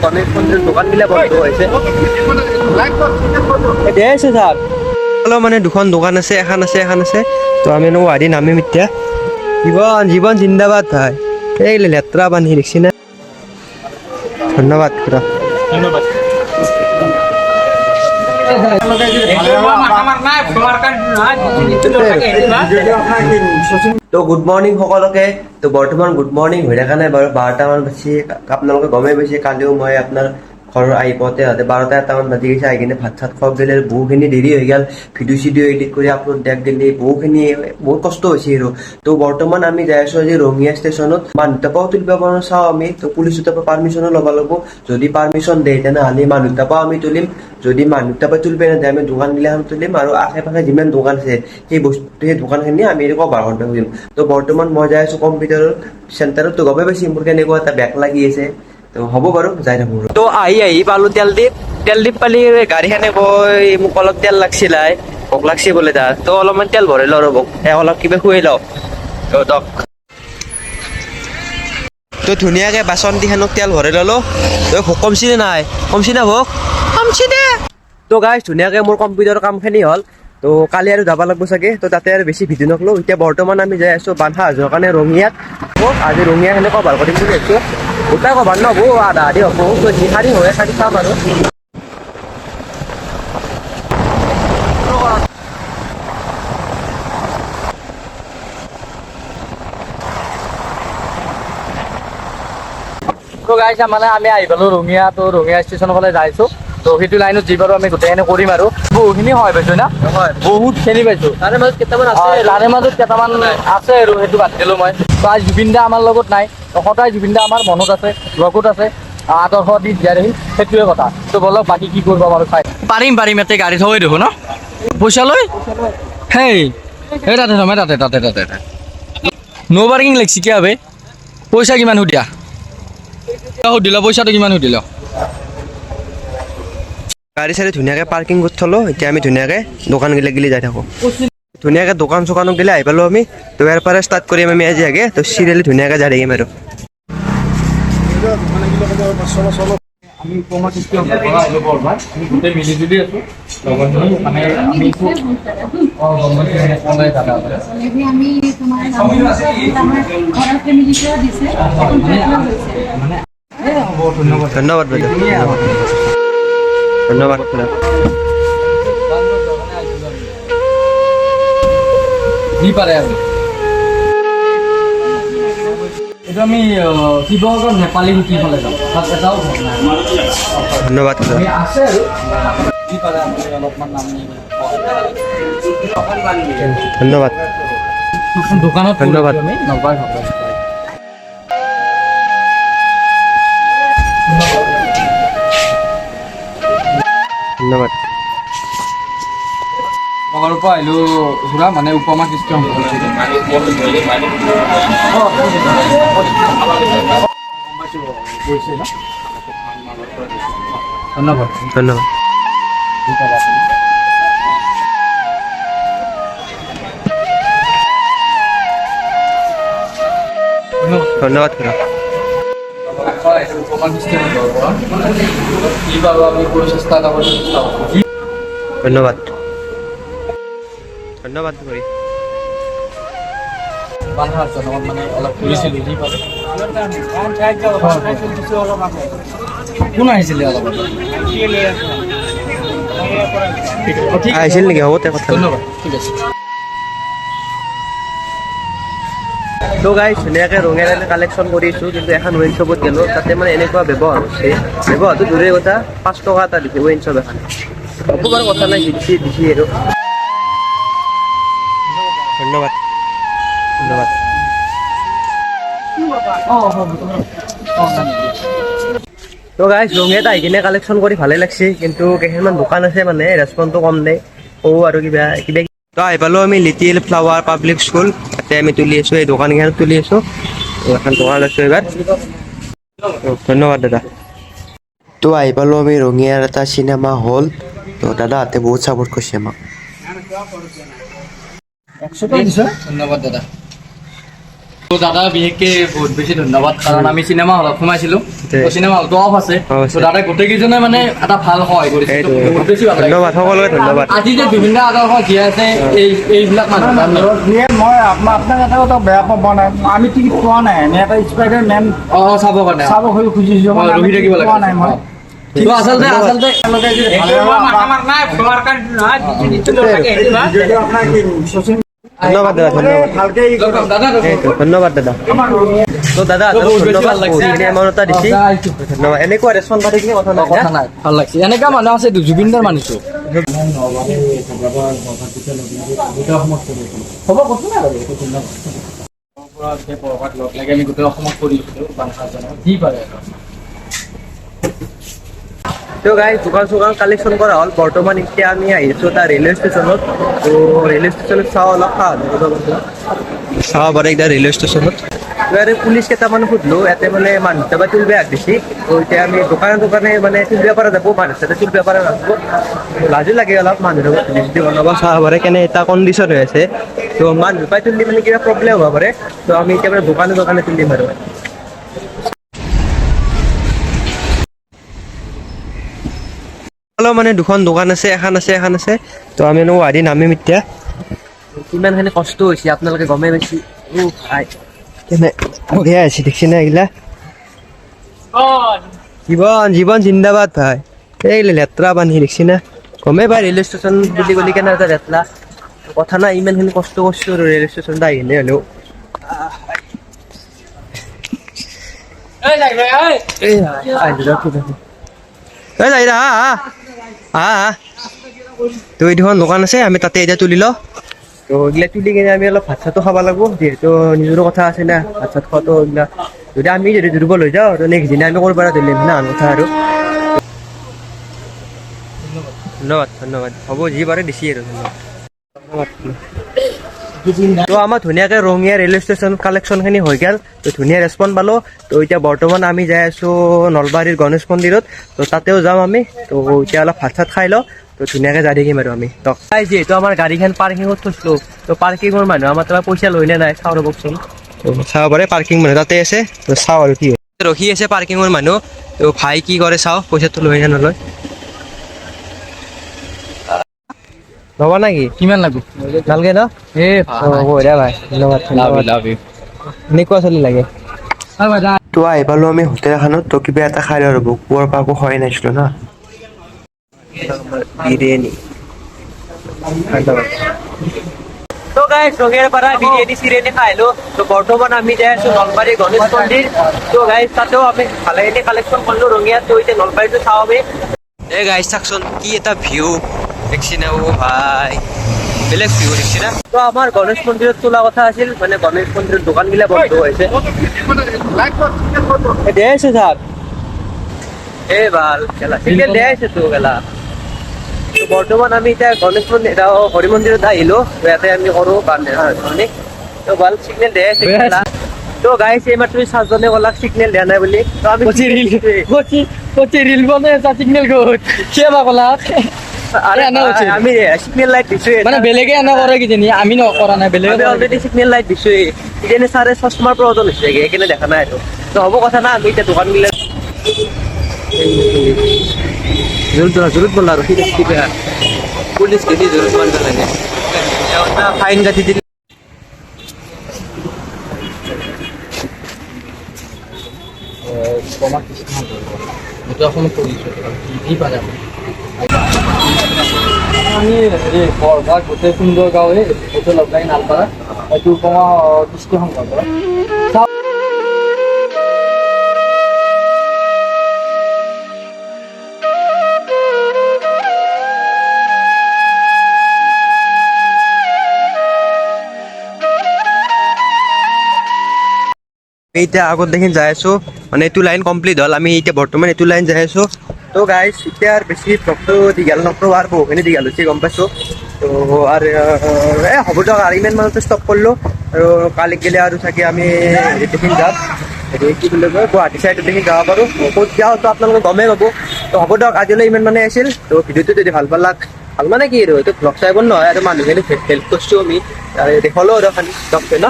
গণেশ মন্দিৰেৰ দোকানবিলাক বন্ধ হয়েছে আছে স্যাৰ হলো মানে দুখন দোকান আছে এখন আছে তো আমি গুৱাহাটী নামিম এতিয়া জীবন জিন্দাবাদ ভাই এই লেতেৰা পানী দেখছি না ধন্যবাদ খুৰা ধন্যবাদ তো গুড মৰ্ণিং সকলোকে তো বৰ্তমান গুড মৰ্ণিং হৈ থকা নাই বাৰু 12টামান বাজি আপোনালোকে গমেই পাইছে কালিও মই আপোনাৰ ঘৰৰ আহি পাওঁতে 12টা-1টামান বাজি গৈছে আহি কিনে ভাত চাত খোৱা গ'লে বহুখিনি দেৰি হৈ গ'ল ভিডিঅ' চিডিঅ' এডিট কৰি আপলোড দিয়াক গ'লে বহুত কষ্ট হৈছে আৰু তো বৰ্তমান আমি যাই আছোঁ আজি ৰঙিয়া ষ্টেচনত মানুহ তাপাও তুলিব পৰা চাওঁ আমি তো পুলিচৰ পৰা পাৰ্মিশ্যনো ল'ব লাগিব যদি পাৰ্মিশ্যন দিয়ে তেনেহ'লে মানুহ তাপাও আমি তুলিম যদি মানুহ তাপা তুলিব নিদিয়ে আমি দোকানগিলাখন তুলিম আৰু আশে পাশে যিমান দোকান আছে সেই দোকানখিনি আমি কভাৰ কৰিব খুজিম তো বৰ্তমান মই যাই আছোঁ কম্পিউটাৰ চেণ্টাৰত তো গমেই পাইছে মোৰ কেনেকুৱা এটা বেক লাগি আছে তো হ'ব বাৰু যাই থাকোঁ তো আহি পালোঁ তেলডিপ পালি গাড়ীখনে কৈ মোক অলপ তেল লাগছিল ভোক লাগছি বোলে তাৰ তো অলপমান তেল ভৰাই লওঁ ৰ'ব অলপ কিবা খুৱাই লওঁ তো ধুনীয়াকৈ বাচন দিখনক তেল ভৰাই ল'লোঁ তো ভোক কমছি নে নাই কমছি না ভোক কমছি দে তো গাইজ ধুনীয়াকৈ মোৰ কম্পিউটাৰৰ কামখিনি হ'ল তো কালি আৰু যাব লাগিব চাগে তো তাতে আৰু বেছি ভিডিঅ' নকলোঁ এতিয়া বৰ্তমান আমি যাই আছোঁ বান্ধা যোৱাৰ কাৰণে ৰঙিয়াত আজি ৰঙিয়াখিনি কভাৰ কৰিম বুলি ভাবিছোঁ গোটাই কভাৰ নহ'ব আধা আধি হ'ব তো যিখানি হয় খালি চাম আৰু তো গাইছ মানে আমি আহি পালোঁ ৰঙিয়া তো ৰঙিয়া ষ্টেচনৰ ফালে যাইছোঁ তো সেইটো লাইনত যি পাৰোঁ আমি গোটেইখিনি কৰিম আৰু বহুখিনি সহায় পাইছোঁ না বহুতখিনি পাইছোঁ তাৰে মাজত কেইটামান আছে আৰু সেইটো বাদ দিলোঁ মই তো আজি জুবিন দা আমাৰ লগত নাই তো সদায় জুবিন দা আমাৰ মনত আছে লগত আছে আদৰ্শ দি জীয়াই ৰাখিম সেইটোৱে কথা তো বলক বাকী কি কৰিব বাৰু চাই পাৰিম ইয়াতে গাড়ী থৈ দেখোঁ ন পইচা লৈ সেই তাতে থ'ম তাতে ন' পাৰ্কিং লাগিছে কিয় বে পইচা কিমান সুধিয়া সুধিল পইচাটো কিমান সুধিল গাড়ী চাড়ী ধুনীয়াকৈ পাৰ্কিং কৰি থলোঁ এতিয়া আমি ধুনীয়াকৈ দোকানগিলাক গিলি যাই থাকোঁ ধুনীয়াকৈ দোকান চোকানক গিলে আহি পালোঁ আমি তো ইয়াৰ পৰা ষ্টাৰ্ট কৰিম আমি আজি আগে তো চিৰিয়েলি ধুনীয়াকৈ যাই থাকিম আৰু আমি উপমা সৃষ্টি গোটেই মিলিজুলি আছোঁ লগৰখিনি মানে আমি ধন্যবাদ বাইদেউ ধন্যবাদ দি পাৰে আৰু এইটো আমি শিৱসাগৰ নেপালী গুটি ফালে যাওঁ তাত এটাও ধন্যবাদ আমি আছে আৰু দি পাৰে আপুনি অলপমান নামি ধন্যবাদ দোকানত ধন্যবাদ আমি নলবাৰী ধন্যবাদ নগৰৰ পৰা আহিলোঁ ঘূৰা মানে উপমা কৃষ্টি ধন্যবাদ ধন্যবাদ ধন্যবাদ খুৰা উপমা কৃষ্টি কি বাৰু আমি কৰি চেষ্টা এটা কৰি ধন্যবাদ ধন্যবাদ খুৰী মানে অলপ ফুৰিছিলোঁ যি পালে কোন আহিছিলে অলপ আহিছিল নেকি হ'ব কথা ধন্যবাদ ঠিক আছে তো গাইজ ধুনীয়াকৈ ৰঙিয়াত কালেকশ্যন কৰিছোঁ কিন্তু এখন ৱাইন শ্বপত গ'লোঁ তাতে মানে এনেকুৱা ব্যৱহাৰ হৈছে ব্যৱহাৰটো দূৰে কথা 5 টকা এটা দিছে ৱাইন শ্বপ এখন হ'ব বাৰু কথা নাই দিছি আৰু ধন্যবাদ ধন্যবাদ তো গাইজ ৰঙিয়াত আহি কিনে কালেকশ্যন কৰি ভালেই লাগছে কিন্তু কেইখনমান দোকান আছে মানে ৰেচপন্সটো কম দেই আৰু কিবা তো আহি পালোঁ আমি লিটিল ফ্লাৱাৰ পাব্লিক স্কুল তাতে আমি তুলি আছোঁ এই দোকানকেইখনত তুলি আছোঁ এখন দোকান লৈছোঁ এইবাৰ ধন্যবাদ দাদা তো আহি পালোঁ আমি ৰঙিয়াৰ এটা চিনেমা হল তো দাদাহঁতে বহুত ছাপোৰ্ট কৰিছে আমাক ধন্যবাদ দাদা তো দাদা বিশেষকে বহুত বেছি ধন্যবাদ কাৰণ আমি চিনেমা হলত সোমাইছিলো তো চিনেমা হলটো অফ আছে তো দাদা গোটেইকেইজনে মানে এটা ভাল সহায় কৰিছে তো বহুত বেছি ভাল লাগিছে। ধন্যবাদ সকলোকে ধন্যবাদ। আজি যে বিভিন্ন আদৰ্শ জীয়াই আছে এইবিলাক মানুহ মই আপোনাক এটা কথা বেয়া পাব নাই, আমি টিকেট পোৱা নাই, এনে এটা স্পাইডাৰ মেন চাব কাৰণে চাব খুজিছো, মানে ৰখি থাকিব লাগে। পোৱা নাই মই। তো আচলতে যদি আপোনাৰ কি শচীন ধন্যবাদ দাদা, ধন্যবাদ। ভালকে ই কৰক। দাদা ধন্যবাদ দাদা। তো দাদা বহুত বেছি ধন্যবাদ, ভাল লাগিছে। বহুতখিনি এমাউণ্ট এটা দিছি। ধন্যবাদ। এনেকুৱা ৰেচপন্স পাই থাকিলে কথা নাই কথা নাই ভাল লাগছে এনেকা মানুহ আছে জুবিনদাৰ মানিছো হ'ব কথা নাই বাৰু এইটো লগ লাগি আমি গোটেই অসমত কৰিছিলোঁ যি পাৰে তো গাইজ দোকান চোকান কালেকশ্যন কৰা হ'ল। বৰ্তমান এতিয়া আমি আহিছোঁ এটা ৰেলৱে ষ্টেচনত। তো ৰেলৱে ষ্টেচনত চাওঁ অলপ চাব পাৰে এতিয়া ৰেলৱে ষ্টেচনত। তো ইয়াতে পুলিচ কেইটামান সুধিলোঁ, ইয়াতে মানে মানুহ দুটা তুলিব আগ দিছে। তো এতিয়া আমি দোকানে দোকানে মানে তুলিব পৰা যাব, মানুহ দুটা তুলিব পৰা যাব। লাজো লাগে অলপ মানুহৰ লগত পুলিচ বনাব চাব পাৰে কেনে এটা কণ্ডিশ্যন হৈ আছে। তো মানুহ পাই তুলি মানে কিবা প্ৰব্লেম হ'ব পাৰে। তো আমি এতিয়া মানে দোকানে দোকানে তুলিম আৰু মানে দুখন দোকান আছে, এখন আছে। তো আমি গুৱাহাটী নামিম এতিয়া। কিমানখিনি কষ্ট হৈছে আপোনালোকে গমেই পাইছে। কেনে বঢ়িয়া আছে দেখছি না এইগিলা। জীৱন জিন্দাবাদ ভাই। এইগিলা লেতেৰা বান্ধি দেখছি না, গমেই পাই ৰেলৱে ষ্টেচন বুলি ক'লে কেনে এটা লেতেৰা কথা নাই। ইমানখিনি কষ্ট কৰিছোঁ আৰু ৰেলৱে ষ্টেচনত আহি কিনে হ'লেও তো এই দুখন দোকান আছে, আমি তাতে এতিয়া তুলি লওঁ। তো এইগিলা তুলি কিনে আমি অলপ ভাত চাতো খাব লাগিব, যিহেতু নিজৰো কথা আছে না, ভাত চাত খোৱাটো এইগিলা যদি আমি দুৰ্বল হৈ যাওঁ তো নেক্সট দিনা আমি কৰিব পৰা দিলে না আন কথা আৰু ধন্যবাদ হ'ব যি পাৰে দিছি আৰু ধন্যবাদ। তো আমাৰ ধুনীয়াকৈ ৰঙিয়া ৰেলৱে ষ্টেচন কালেকশ্যনখিনি হৈ গ'ল। তো ধুনীয়া ৰেচপন্স পালোঁ। তো এতিয়া বৰ্তমান আমি যাই আছোঁ নলবাৰীৰ গণেশ মন্দিৰত। তো তাতেও যাম আমি। তো এতিয়া অলপ ভাত চাত খাই লওঁ, তো ধুনীয়াকৈ যাই থাকিম আৰু আমি। তো যিহেতু আমাৰ গাড়ীখন পাৰ্কিঙত থৈছিলোঁ, তো পাৰ্কিঙৰ মানুহ আমাৰ তাৰ পইচা লৈ নে নাই চাওঁ ৰ'বচোন। তো চাব পাৰে পাৰ্কিং মানুহ তাতে আছে। তো চাওঁ আৰু কি ৰখি আছে পাৰ্কিঙৰ মানুহ। তো ভাই কি কৰে চাওঁ, পইচাটো লৈ নে নলয়। ল'বা নেকি? কিমান লাগব নালগে ন? বঢ়িয়া ভাই, ধন্যবাদ। এনেকুৱা চলি লাগে। তো আহি পালোঁ আমি হোটেল এখনত। তো কিবা এটা খাই লওঁ ৰ'ব, পুৱাৰ পৰা একো খোৱাই নাছিলোঁ না। বিৰিয়ানী তো গাইজ ৰঙিয়াৰ পৰা বিৰিয়ানী চিৰিয়ানী খাই আহিলোঁ। তো বৰ্তমান আমি যাই আছোঁ নলবাৰী গণেশ মন্দিৰ। তো গাইজ তাতেও আমি ভালেখিনি কালেকশ্যন কৰিলোঁ ৰঙিয়াত। তো এতিয়া নলবাৰীটো চাওঁ আমি। এই গাইজ চাওকচোন কি এটা ভিউ দেখছি না, অ' ভাই বেলেগ ভিউ দেখছি না। তো আমাৰ গণেশ মন্দিৰত তোলা কথা আছিল, মানে গণেশ মন্দিৰৰ দোকানবিলাক বন্ধ হৈছে। দে আছে ছাৰ এই ভাল খেলা চিকেন দে আছে তো গেলা। তো বৰ্তমান আমি এতিয়া গণেশ মন্দিৰ হৰি মন্দিৰত আহিলোঁ। ইয়াতে আমি কৰোঁ বান্ধে তো ভাল চিগনেল দে আছে খেলা। তো গাইছ এইমাত্ৰ তুমি চাৰজনে ক'লাক চিগনেল দিয়া নাই বুলি। তো আমি ৰিল বনাই এটা চিগনেল ক'ত কিবা ক'লা আমি চিগনেল লাইট দিছোঁ, মানে বেলেগে এনে কৰে কিজানি, আমি নকৰা নাই বেলেগে আমি অলৰেডি চিগনেল লাইট দিছোঁ। কিজানি ছাৰে চশমাৰ প্ৰয়োজন হৈছে সেইকাৰণে দেখা নাই আৰু। তো হ'ব কথা নাই, আমি এতিয়া দোকানবিলাক জোৰত বলা আৰু পুলিচ গেলি জোৰত মাৰিব লাগে, ফাইন কাটি দিলে। আমি বৰভাগ গোটেই সুন্দৰ গাঁও হোটেল অফলাইন নালপাৰা এইটো কমা কৃষ্টি সংঘৰ পৰা এতিয়া আগত দেখি যাই আছোঁ, মানে এইটো লাইন কমপ্লিট হ'ল। আমি এতিয়া বৰ্তমান এইটো লাইন যাই আছোঁ। তো গাইজ এতিয়া আৰু বেছি ব্লগটো দীঘল নকৰোঁ, আৰু বহুখিনি দীঘল হৈছে গম পাইছোঁ। তো আৰু হ'ব দিয়ক, আৰু ইমান মানতে ষ্টপ কৰিলোঁ। আৰু কালি গেলে আৰু চাগে আমি হেৰিত দেখি যাম, হেৰি কি বুলি কয় গুৱাহাটী চাইডত দেখি যাব পাৰোঁ। ক'ত যাওঁ তো আপোনালোকে গমেই পাব। তো হ'ব দিয়ক, আজিলৈ ইমান মানে আছিল। তো ভিডিঅ'টো যদি ভাল পালাক, ভাল মানে কি আৰু এইটো ব্লগ টাইপৰ নহয় আৰু মানুহখিনি হেল্প কৰিছোঁ আমি, দেখুৱালোঁ আৰু খালি ব্লগটো ন।